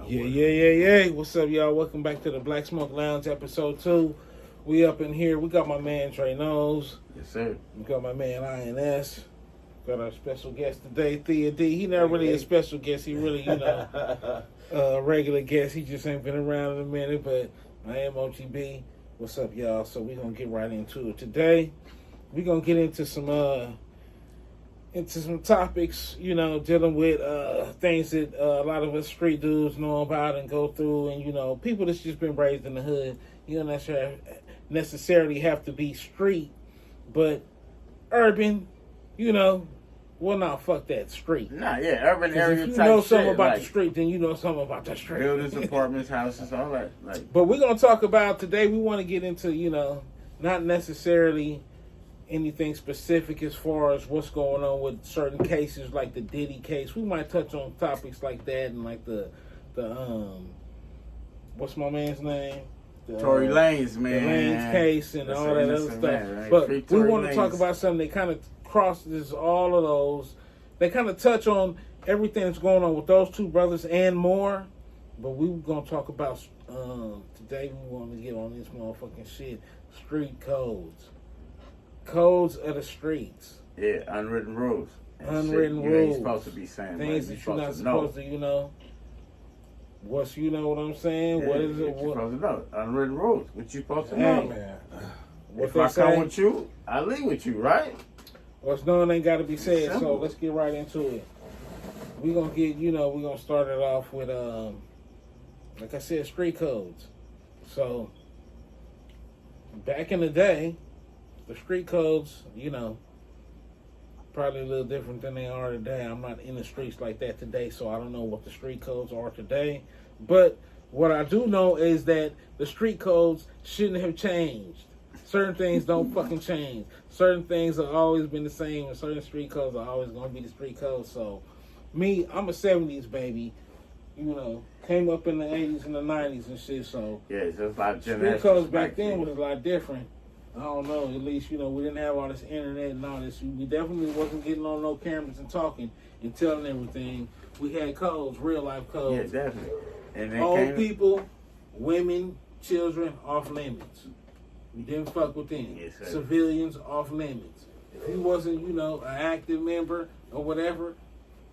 Yeah. What's up, y'all? Welcome back to the Black Smoke Lounge, episode 2. We up in here. We got my man DREKNOWS. Yes, sir. We got my man INS. Got our special guest today, THEO. He not really a special guest. He really, a regular guest. He just ain't been around in a minute, but I am OGB. What's up, y'all? So we're going to get right into it. Today, we're going to get into some topics, dealing with things that a lot of us street dudes know about and go through, and people that's just been raised in the hood. You don't necessarily have to be street, but urban. Well, no, fuck that street. Nah, yeah, urban area. If you type know something shit, about the street, then you know something about the street. Buildings, apartments, houses, all that. But we're gonna talk about today. We want to get into not necessarily anything specific as far as what's going on with certain cases like the Diddy case. We might touch on topics like that and like the what's my man's name? Tory Lanez, man. The Lanez case and all that other stuff. Man, right? But Free we want Tory to talk Lanez. about something that kind of crosses all of those. They kind of touch on everything that's going on with those two brothers and more. But we were going to talk about today. We want to get on this motherfucking shit. Street codes. Codes of the streets. Yeah, unwritten rules. Unwritten shit rules. You ain't supposed to be saying things that you're not supposed to, What's, what I'm saying? Yeah, what is it? What you supposed to know? Unwritten rules. What you supposed to Hey, know? man. If I come with you, I leave with you, right? What's known ain't got to be said, Simple. so let's get right into it. We're going to get, we're going to start it off with, like I said, street codes. So, back in the day, the street codes, probably a little different than they are today. I'm not in the streets like that today, so I don't know what the street codes are today. But what I do know is that the street codes shouldn't have changed. Certain things don't fucking change. Certain things have always been the same, and certain street codes are always going to be the street codes. So, me, I'm a 70s baby. Came up in the 80s and the 90s and shit, so... Yeah, it's just like street codes back then was a lot different. I don't know, at least, we didn't have all this internet and all this. We definitely wasn't getting on no cameras and talking and telling everything. We had codes, real life codes. Yeah, definitely. And then Old people, women, children, off limits. We didn't fuck with them. Yes, sir. Civilians, off limits. If you wasn't, an active member or whatever,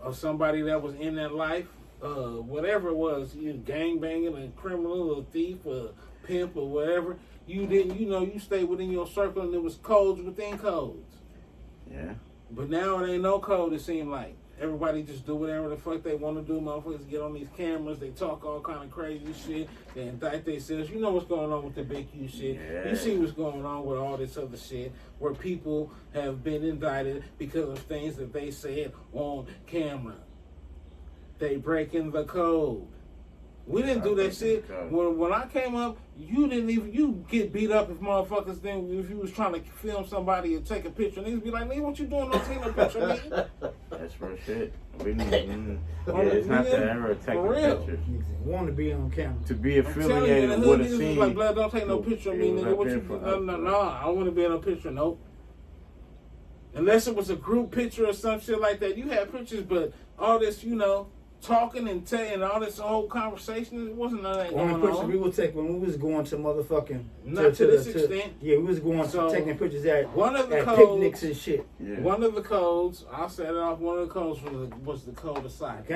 or somebody that was in that life, whatever it was, you gang banging, a criminal, a thief, a pimp, or whatever, you didn't, you stayed within your circle, and there was codes within codes. Yeah. But now it ain't no code, it seemed like. Everybody just do whatever the fuck they want to do. Motherfuckers get on these cameras, they talk all kind of crazy shit, they indict themselves. You know what's going on with the Big Q shit. Yeah. You see what's going on with all this other shit, where people have been indicted because of things that they said on camera. They breaking the code. We didn't do that shit. When I came up, you get beat up if motherfuckers if you was trying to film somebody and take a picture, niggas be like, nigga, what you doing? Don't take no picture of me. That's real shit. We need, it's not to ever take a picture. Want to be on camera. To be affiliated with a scene. Like, blood, don't take no picture of me, nigga. What you no, I don't want to be in no picture, nope. Unless it was a group picture or some shit like that. You had pictures, but all this, talking and saying all this whole conversation, it wasn't none of that going on. Only pictures we would take when we was going to motherfucking... Not to this extent. Yeah, we was going to taking pictures at codes, picnics and shit. Yeah. One of the codes, I'll set it off, one of the codes was the code of silence.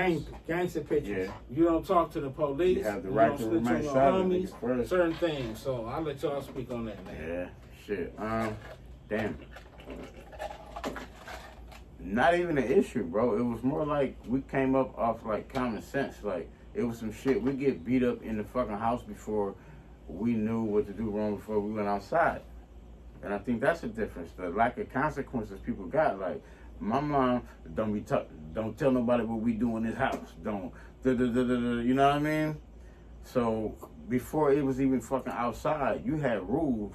Gangster pictures. Yeah. You don't talk to the police. You have the right to remain silent first. Certain things. So I'll let y'all speak on that, man. Yeah, shit. Damn. Not even an issue, bro. It was more like we came up off like common sense. Like it was some shit. We get beat up in the fucking house before we knew what to do wrong before we went outside. And I think that's the difference. The lack of consequences people got. Like my mom, don't tell nobody what we do in this house. Don't you know what I mean? So before it was even fucking outside, you had rules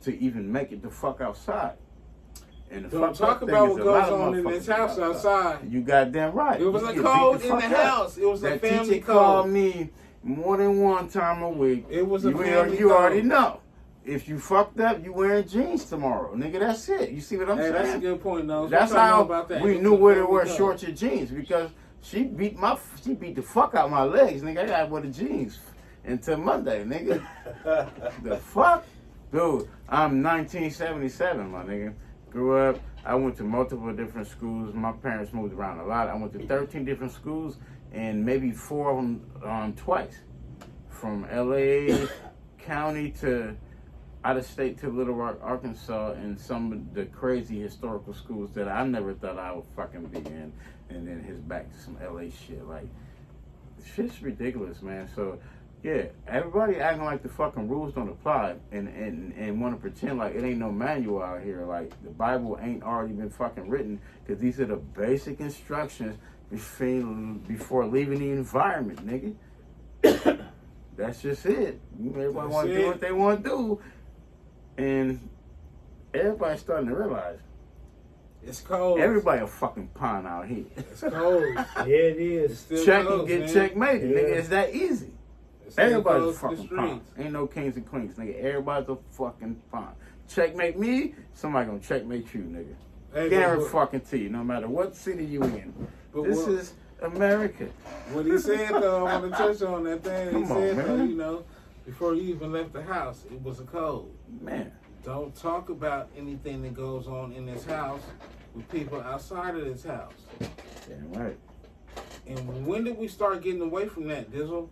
to even make it the fuck outside. And the don't talk about what goes on in this house outside. You goddamn right. It was a code in the house. It was a family teacher code. Called me more than one time a week. It was a family code. You already know. If you fucked up, you wearing jeans tomorrow, nigga. That's it. You see what I'm saying? That's a good point, though. That's how we knew where to wear shorts or jeans, because She beat the fuck out my legs, nigga. I got one of the jeans until Monday, nigga. The fuck? Dude, I'm 1977, my nigga. Grew up, I went to multiple different schools. My parents moved around a lot. I went to 13 different schools and maybe 4 of them twice. From LA County to out of state to Little Rock, Arkansas, and some of the crazy historical schools that I never thought I would fucking be in. And then his back to some LA shit. Like, shit's ridiculous, man. So, yeah, everybody acting like the fucking rules don't apply and want to pretend like it ain't no manual out here. Like, the Bible ain't already been fucking written, because these are the basic instructions before leaving the environment, nigga. That's just it. Everybody want to do what they want to do. And everybody's starting to realize it's cold. Everybody a fucking pawn out here. It's cold. Yeah, it is. Check cold, and get man. checkmated, Yeah. nigga. It's that easy. It's still Everybody's a cold to the fucking pawn. streets. Ain't no kings and queens, nigga. Everybody's a fucking pawn. Checkmate me, somebody gonna checkmate you, nigga. Hey, Guarantee fucking to you, no matter what city you in. This is America. What he said though, I want to touch on that thing. Come He on, said though, man. you know, before you even left the house, it was a code. Man. Don't talk about anything that goes on in this house with people outside of this house. Damn right. And when did we start getting away from that, Dizzle?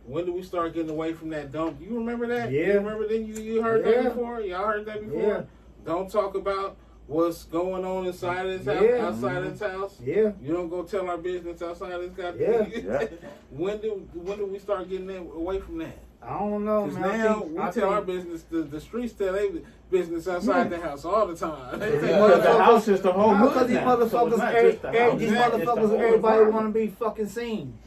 When did we start getting away from that? Don't you remember that? Yeah. You remember that? You heard Yeah. that before? Y'all heard that before? Yeah. Don't talk about what's going on inside of this house, Yeah. outside of this house. Yeah. You don't go tell our business outside of this goddamn. Yeah. Yeah. When did we start getting away from that? I don't know, Because man. now we tell our business, the streets tell their business outside the house all the time. They say, Because the house is the whole Because hood these now. So it's motherfuckers, not just the house. these It's the motherfuckers, whole everybody environment. want to be fucking seen.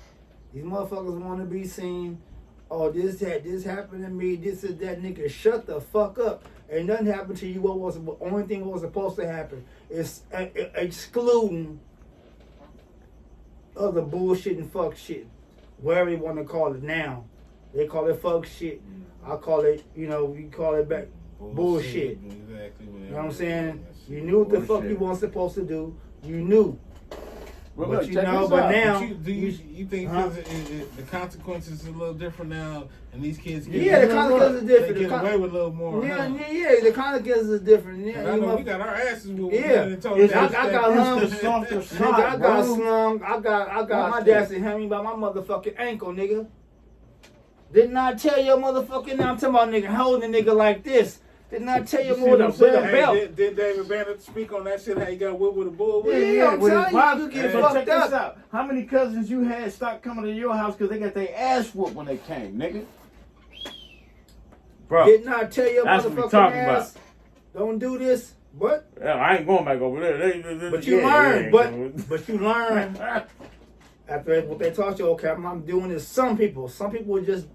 These motherfuckers want to be seen. Oh, this happened to me. This is that, nigga. Shut the fuck up. Ain't nothing happened to you. The only thing what was supposed to happen is excluding other bullshit and fuck shit, whatever you want to call it now. They call it fuck shit. I call it, we call it back bullshit. Exactly. You know what I'm saying? You knew what the fuck Bullshit. you weren't supposed to do. You knew. Well, But look, you check know, this but out. now- You think Huh? the consequences are a little different now, and these kids Yeah, the consequences are different. They The get away with a little more. Yeah, huh? yeah, the consequences is different. Yeah, And I know we got our asses whooped. Yeah. We told It's, them I got hung. it's the softer Nigga, side, I got bro. slung. I got my Watch dad this. held me by my motherfucking ankle, nigga. Didn't I tell your motherfucking now I'm talking about nigga holding a nigga like this. Didn't I tell you You see more what than I'm with a saying? belt? Did David Banner speak on that shit? How you got whipped with a bull? Yeah, I'm with his telling pop. you, you get But fucked check this up. out. How many cousins you had stop coming to your house because they got their ass whooped when they came, nigga? Bro, Didn't I tell your That's what we motherfucking talking ass? Don't do this. But I ain't going back over there. But you learn. But you learn after what they taught you. Okay, I'm doing this. Some people are just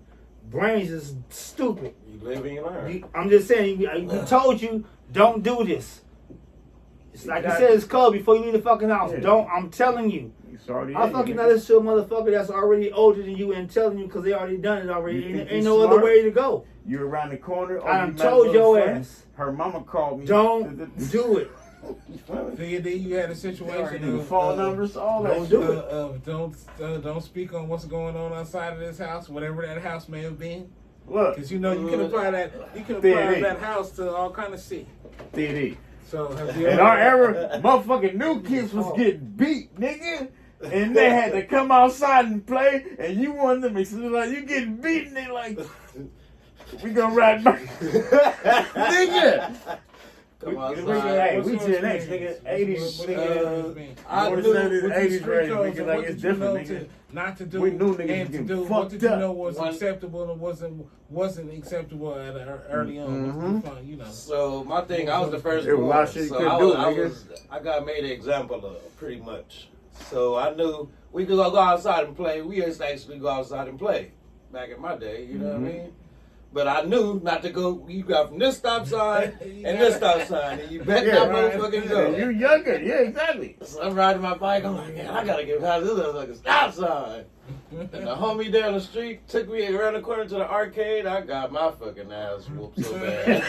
brains is stupid. You live and you learn. I'm just saying. We told you don't do this. It's like you said, it's cold before you leave the fucking house. Yeah. Don't. I'm telling you. Sorry, I fucking not listen to a motherfucker that's already older than you and telling you because they already done it already. You think Ain't you no smart? other way to go. You around the corner. I you done met a told little your friend. ass. Her mama called me. Don't do it. Then you had a situation The phone numbers, all that. Don't shit. do it. Don't speak on what's going on outside of this house, whatever that house may have been, Look, because you can apply that house to all kind of shit. TD. So have you In ever- our era, motherfucking new kids was getting beat, nigga. And they had to come outside and play, and you wanted them to like you getting beaten. They like, we gonna ride back, nigga. Come outside. Hey, What's we your Gen X, experience? nigga, 80s, What nigga. I More knew than 70s, With 80s these street range, codes, nigga, and like what it's did you know different, nigga. not to do, We knew niggas and to getting do. What fucked did you know up. was One- acceptable and wasn't acceptable at early on? Mhm. Fun, you know. So my thing, I was the first There was a lot born, of shit you so couldn't I do, was, nigga. I got made an example of pretty much. So I knew we could go outside and play. We used to actually go outside and play back in my day. You know what I mean? But I knew not to go. You got from this stop sign and this stop sign, and you better Yeah, not right. motherfucking go. You younger, yeah, exactly. So I'm riding my bike. I'm like, man, I gotta get past this motherfucking stop sign. And the homie down the street took me around the corner to the arcade. I got my fucking ass whooped so bad.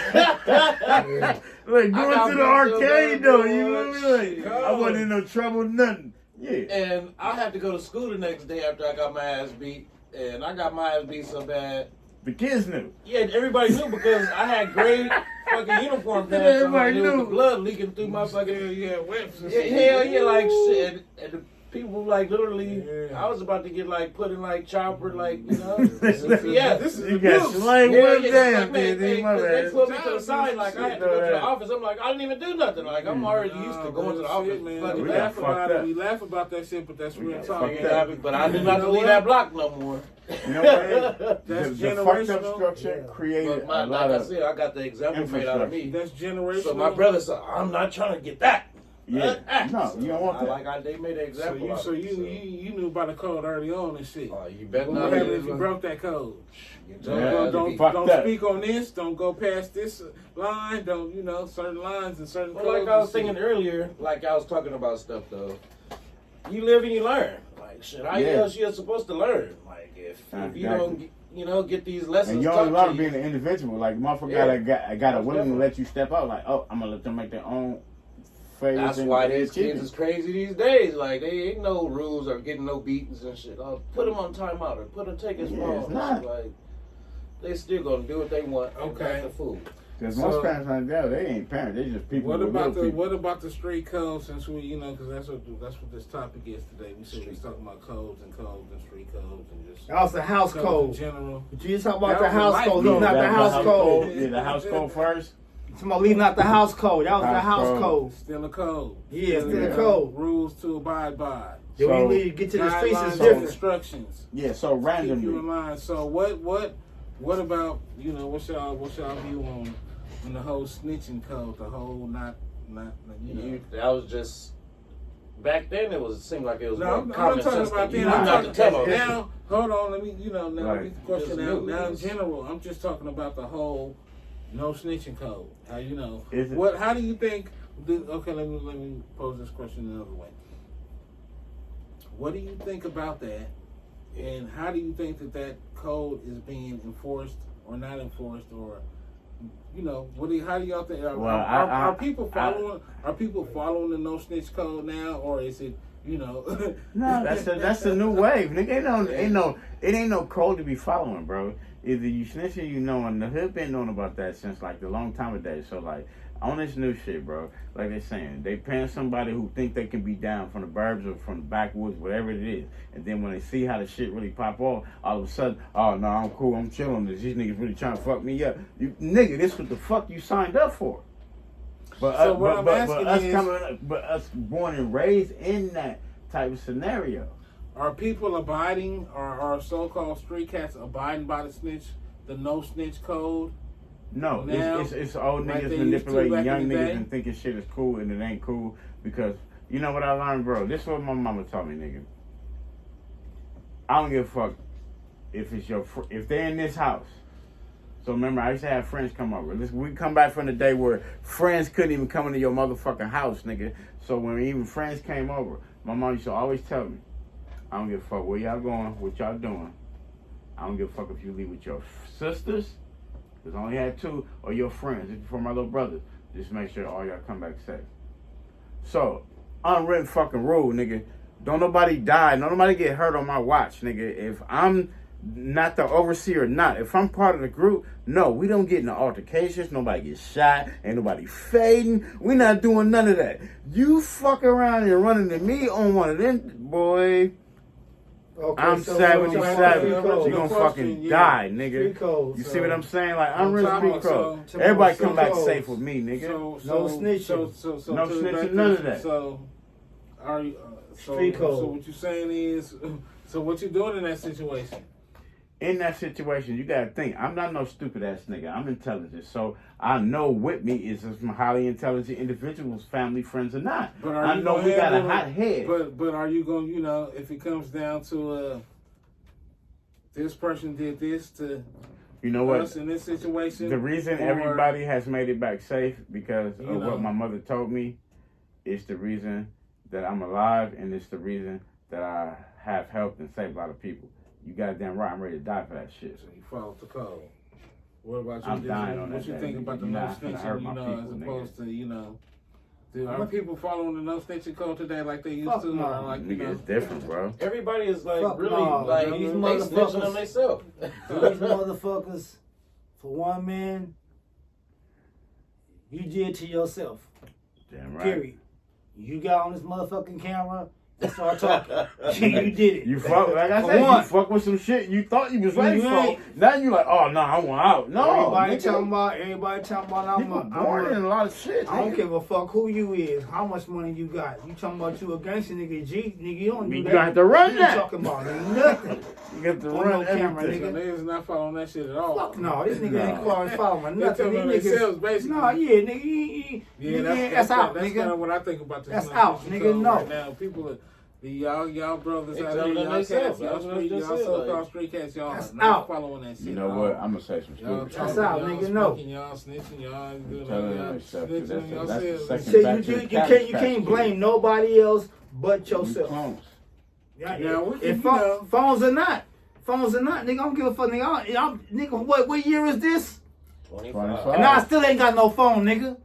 Like I got going to the beat so arcade bad, though, boy. you know what I mean? Like, I wasn't in no trouble, nothing. Yeah. And I had to go to school the next day after I got my ass beat. And I got my ass beat so bad. The kids knew. Yeah, everybody knew because I had gray fucking uniform pants on. Everybody And there was knew. the blood leaking through my fucking... Yeah, whips and Yeah, shit. hell yeah, like shit. And the people like literally, Yeah. I was about to get like put in like chopper, like, you know, This CPS. is You got abuse. slang Yeah, well yeah, damn, like, man, dude. My they bad. put me to the side, like I had to go to the office. I'm like, I didn't even do nothing. Like I'm already used to going to the office. Shit, man. Fucking We got laugh fucked about up. it. We laugh about that shit, but that's We real got talk. fucked Yeah, up. but I do You not know leave what? that block no more. You know what? That's the fucked up generational. structure Yeah. created But my, a like lot I of. said, I got the example made out of me. That's generational. So my brother said, I'm not trying to get that. Yeah. No, So you don't want that. they made an So example. you, so of it, you knew about the code early on and shit. you better What not. happened if you broke that code? Yeah, Don't fucked up. speak on this. Don't go past this line. Don't certain lines and certain. Well, codes like I was and shit. thinking earlier, like I was talking about stuff though. You live and you learn. Like shit, how Yeah. else you supposed to learn? Like if you Exactly. don't, get these lessons. And you only taught love to you. being an individual. Like, motherfucker Yeah. gotta willing to Definitely. let you step out. Like, oh, I'm gonna let them make their own favors. That's and why these kids achievements. is crazy these days. Like they ain't no rules or getting no beatings and shit. Put them on timeout or take his Yeah, phone. it's not. Like they still gonna do what they want. And Okay. act the fool. Because So- most parents like that, they ain't parents. They just people. What with about little people. what about the street code? Since we, because that's what this topic is today. We said we're talking about codes and street codes and just That was the house codes code. in general. But you just talk about That the was a house life code, code. leaving out the That's house code. Yeah, the house code first. Somebody leaving out the house code. That was the House house code. code. Still a code. Yeah, still Yeah. a code. Rules to abide by. Then So- when you get to the streets, Guidelines it's and different. instructions. Yeah, so Keep you in randomly. line. So what about what's y'all view on the whole snitching code? The whole not That was just back then. It seemed like it was No, more I'm common not talking sense. about You then. knew I'm not to talking tell them. now. Hold on, let me Right. get the question Just out. knew. Now in general, I'm just talking about the whole no snitching code. How Is it- what? How do you think? Okay, let me pose this question another way. What do you think about that? And how do you think that code is being enforced or not enforced, or how do y'all think? Are people following? Are people following the no snitch code now, or is it? No, that's the new wave. Nigga, it ain't no code to be following, bro. Either you snitch or you know, and the hood been knowing about that since like the long time of days. So like on this new shit, bro, like they saying, they paying somebody who think they can be down from the burbs or from the backwoods, whatever it is. And then when they see how the shit really pop off, all of a sudden, oh no, I'm cool, I'm chilling. These niggas really trying to fuck me up. Nigga, this what the fuck you signed up for. But So what I'm asking is- but us born and raised in that type of scenario. Are people abiding, or are so-called street cats abiding by the no snitch code? No, Now, it's old like niggas they used to manipulating back young in the niggas day? and thinking shit is cool and it ain't cool because you know what I learned, bro? This is what my mama taught me, nigga. I don't give a fuck if it's if they're in this house. So remember, I used to have friends come over. We come back from the day where friends couldn't even come into your motherfucking house, nigga. So when even friends came over, my mom used to always tell me, I don't give a fuck where y'all going, what y'all doing. I don't give a fuck if you leave with your sisters, because I only had two, or your friends. This is for my little brother. Just make sure all y'all come back safe. So, unwritten fucking rule, nigga. Don't nobody die. Don't nobody get hurt on my watch, nigga. If I'm not the overseer or not, if I'm part of the group, no, we don't get into altercations. Nobody gets shot. Ain't nobody fading. We not doing none of that. You fuck around and run into me on one of them, boy. Okay, I'm so savage, you we're savage. street You code. gonna Question, fucking yeah. die, nigga. Street code, You so- see what I'm saying? Like, On unreal top street of- code. so- Everybody so- come back so- safe with me, nigga. No snitching. So No to the snitching, back none to- of that. So, are you? Street code. So what you're saying is, so what you doing in that situation? In that situation, you gotta think, I'm not no stupid ass nigga. I'm intelligent. So I know with me is some highly intelligent individuals, family, friends or not. But are I you know gonna we got a handle hot it? head. But are you going? If it comes down to this person did this to You know what? us in this situation. The reason or- everybody has made it back safe because You of know. what my mother told me. It's the reason that I'm alive, and it's the reason that I have helped and saved a lot of people. You goddamn right, I'm ready to die for that shit. So you followed the code. What about you? I'm dying on What that you day, think nigga. about the You're no not finna hurt snitching? my As people, opposed to Are people following the no snitching code today like they used Fuck to? no. Or like, you Nigga, know, it's different, bro. Everybody is like Fuck really no, like these they snitching on motherfuckers- themselves. These motherfuckers, for one man, you did to yourself. Damn right. Period. You got on this motherfucking camera and start talking. You did it. You fuck, like I For said, one. you fuck with some shit you thought you was ready You for. ain't. Now you like, oh no, I want out. No, everybody nigga. talking about You were born in a lot of shit. I don't nigga. give a fuck who you is, how much money you got. You talking about you a gangster nigga, G, nigga, you don't do You that. got to run You that. talking about nothing. You got to On run no camera, everything. so niggas not following that shit at all. Fuck no, this nigga ain't No. following They nothing. telling These themselves, niggas, basically. no, yeah, nigga, Yeah, that's out, that's nigga. kind of what I think about this. That's no out, snitching nigga, code no. Right now, people are. Y'all brothers They out telling here, them y'all themselves. cats, y'all That's what I street, just y'all said, so-called like- street cats, y'all That's are not out. following that shit. You know what? I'm gonna say some Y'all stupid talking, shit. out, y'all nigga, no. speaking, y'all snitching, y'all doing Telling y'all themselves, snitching that's on the yourselves. second So back to the you cabbage can't patch blame kid. nobody else but You yourself. clones. Yeah, Now, we can, if you know- phones are not, nigga, I don't give a fuck, nigga. Nigga, what year is this? 25. And I still ain't got no phone, nigga.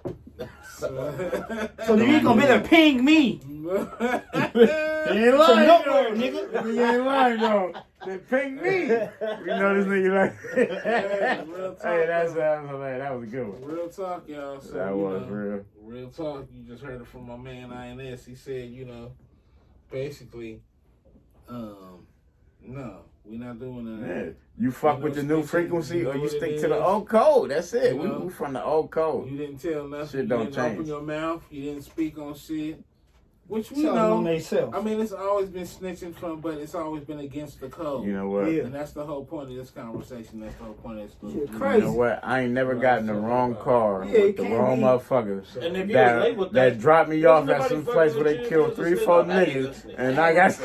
So you ain't gonna be able to ping me. You ain't So lying, nowhere, though. nigga. You ain't lying, though. They pick me. You know this nigga like. real talk, Hey, that though. was a good one. Real talk, y'all. So, That you was know, real. Real talk. You just heard it from my man INS. He said, you know, basically, no, we're not doing that. Yeah. You fuck You with know, the new snitching, frequency you know or you what stick it to the is. old code. That's it. You know? We from the old code. You didn't tell nothing. Shit You don't didn't open change. your mouth. You didn't speak on shit. Which we Telling on know. themselves. I mean, it's always been snitching from, but it's always been against the code. You know what? Yeah. And that's the whole point of this conversation. That's the whole point of this. Shit You crazy. know what? I ain't never got in the wrong car Yeah, with the it can't wrong be. motherfuckers And if you was late with that dropped me there's off at nobody some fucking place where with they you, killed you just 3-4 said, "I ain't niggas. listening." And I got.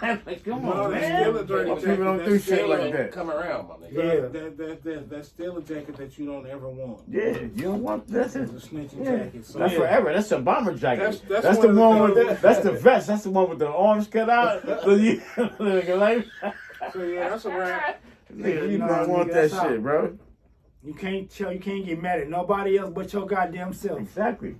Like, come No, on, that's man. still a dirty Why people don't jacket. do That's shit still like a- that. Come around, my nigga. Yeah. That's still a jacket that you don't ever want. Yeah, you don't want that's it. It's a snitching Yeah. jacket. So That's yeah. forever. That's a bomber jacket. That's That's one the of the one with codes. that's the vest. That's the one with the arms cut out. So you like, So yeah, that's a wrap. nigga, you no, don't want nigga, that that's out. shit, bro. You can't get mad at nobody else but your goddamn self. Exactly.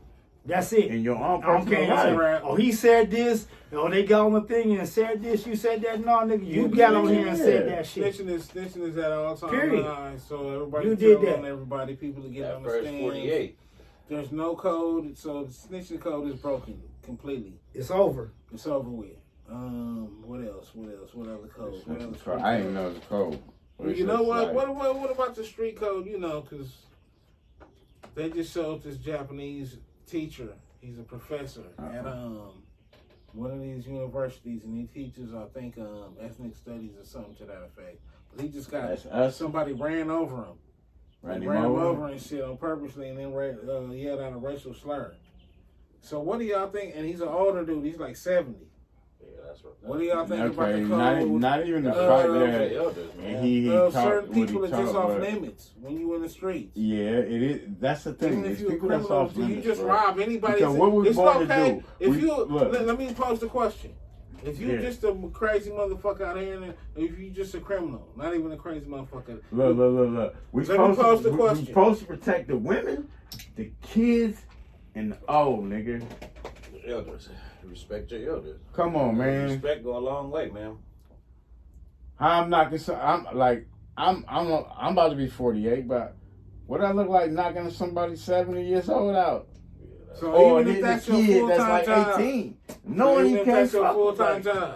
That's it. In your own I don't personal care. life. Oh, he said this. Oh, they got on the thing and said this. You said that. No, nigga, you got on here and said that shit. Snitching is at all time Period. high. So everybody You did telling that. everybody, people to get That on the first stand. 48. There's no code, so the snitching code is broken completely. It's over. It's over with. What else? What other code? What other street I didn't code? know it was cold. Well, you know what? What about the street code? You know, because they just showed this Japanese teacher. He's a professor at one of these universities, and he teaches, I think, ethnic studies or something to that effect. But he just got That's us. somebody ran over him, Ran ran him over and shit on purposely, and then he had out a racial slur. So what do y'all think? And he's an older dude. He's like 70. Yeah, that's right. What do y'all think about Okay, the code? not even the Uh, fact The that elders, man. he certain taught what he people are just taught, off but- limits when you in the streets. Yeah, it is. That's the thing. Even if It's you're a people that's criminal, off you limits, just bro. rob anybody. Because what we It's born to okay do. if we- you look, let me pose the question. If you Yeah. just a crazy motherfucker out here, and if you just a criminal, not even a crazy motherfucker. Look. We Let me pose the we question. supposed to protect the women, the kids, and the old nigga. The elders. Respect your elders. Come on, man. Respect go a long way, man. I'm knocking. I'm about to be 48, but what I look like knocking somebody 70 years old out? So Or even if hitting that's a your kid full that's time like job, 18, so knowing even you if can't that's your fuck full with time like- job,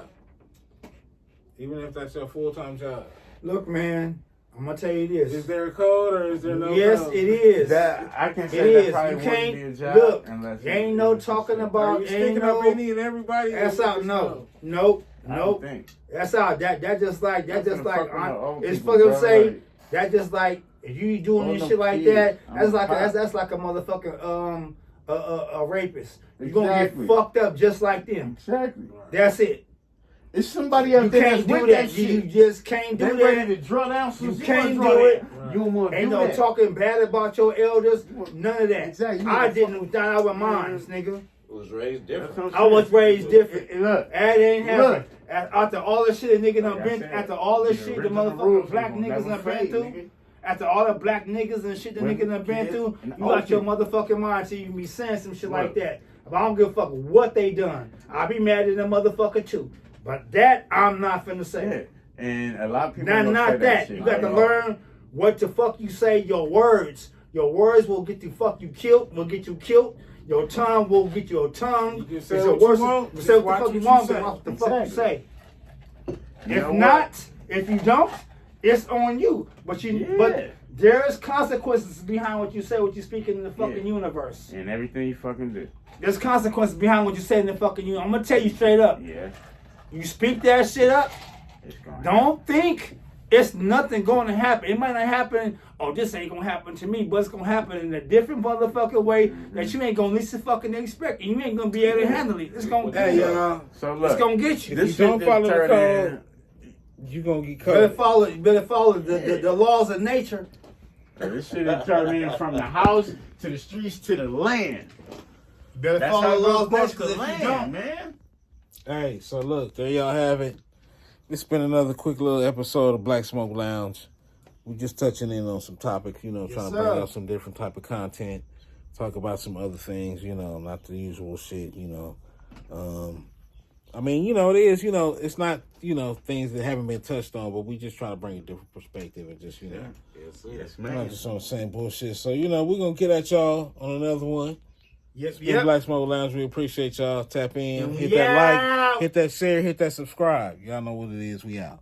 even if that's your full time job, Look, man, I'm gonna tell you is this. there a code or is there no? Yes, code? it is. That I can It say that is. probably You wouldn't can't be a job look. unless There ain't no it's talking just- about. Are you sticking ain't up no. any and everybody? That's or out. just No. Nope. I don't Nope. think. That's out. That just like I'm finna fuck with no old it's people, fucking bro, say like- that just like if you doing Oh, this no shit like kid. that. I'm That's a like pop. that's like a motherfucking a rapist. You gonna Exactly. get fucked up just like them. Exactly. That's it. It's somebody You out there can't that's do with that. that You shit. just can't They do ready that. to draw down some. You wanna can't draw do that. it. You don't want to Ain't do no that. talking bad about your elders. None of that. Exactly. You I wanna didn't die with mine, nigga. Was raised different. That's what I I'm was saying. raised different. Look, That ain't Look. happening. After all the shit a nigga done like I been, said, after all the shit the original motherfucking rules black gonna niggas never done been fade, through, nigga. after all the black niggas and shit the Women, nigga done been kids, through, and you got your old motherfucking mind so you can be saying some shit like Look. that. But I don't give a fuck what they done. I'll be mad at them motherfucker too. But that I'm not finna say. Yeah. And a lot of people Not don't say that. shit. You got to learn what the fuck you say. Your words will get you killed. Will get you killed. Your tongue will get your tongue. You can It's say your what you words. want. Say what Watch the fuck you what want, you but what the say. fuck you say. You If know not, what? if you don't, it's on you. But there is consequences behind what you say, what you speak in the fucking universe. And everything you fucking do. There's consequences behind what you say in the fucking universe. I'm gonna tell you straight up. Yeah. You speak that shit up. It's going Don't think it's nothing going to happen. It might not happen. Oh, this ain't gonna happen to me, but it's gonna happen in a different motherfucking way that you ain't gonna least fucking expect, and you ain't gonna be able to handle it. It's gonna Hey, get you. y'all. So look, It's gonna get you. If you don't follow the code, you gonna get Better caught. follow the laws of nature. This shit is turning from the house to the streets to the land. Better That's follow how the it laws goes of nature. across Because the if you land, don't, man. Hey, so look, there y'all have it. It's been another quick little episode of Black Smoke Lounge. We just touching in on some topics, trying to bring sir. out some different type of content. Talk about some other things, not the usual shit, I mean, it is, it's not, things that haven't been touched on, but we just try to bring a different perspective and just, Yes, we're not man. just on the same bullshit. So, we're going to get at y'all on another one. yes, Been Black Smoke Lounge. We appreciate y'all. Tap in, hit Yeah. that like, hit that share, hit that subscribe. Y'all know what it is. We out.